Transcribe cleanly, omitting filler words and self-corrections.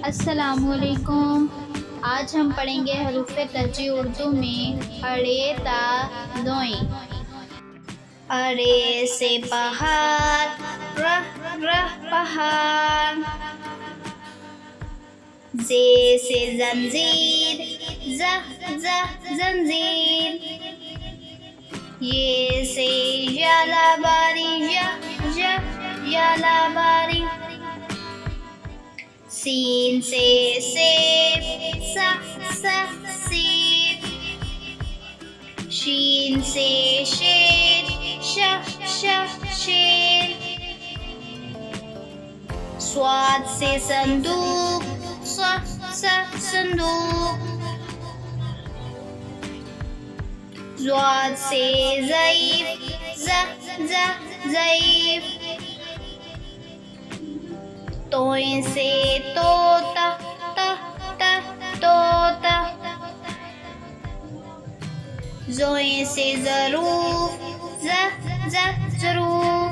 अस्सलामु अलैकुम। आज हम पढ़ेंगे हरूफ तहजी उर्दू में अड़े ता दोई। अड़े से पहाड़, रह रह पहाड़। जे से जंजीर, ज़ ज़ जंजीर। ये से याला बारी, य याला बारी। सीन से सेब, स सेब। शीन से शेर, श शेर। स्वाद से संदूक, स संदूक। ज़्वाद से ज़ईफ, ज़ ज़ईफ। तोए से तोता, त तोता। ज़ोए से ज़रूफ, ज़ ज़रूफ।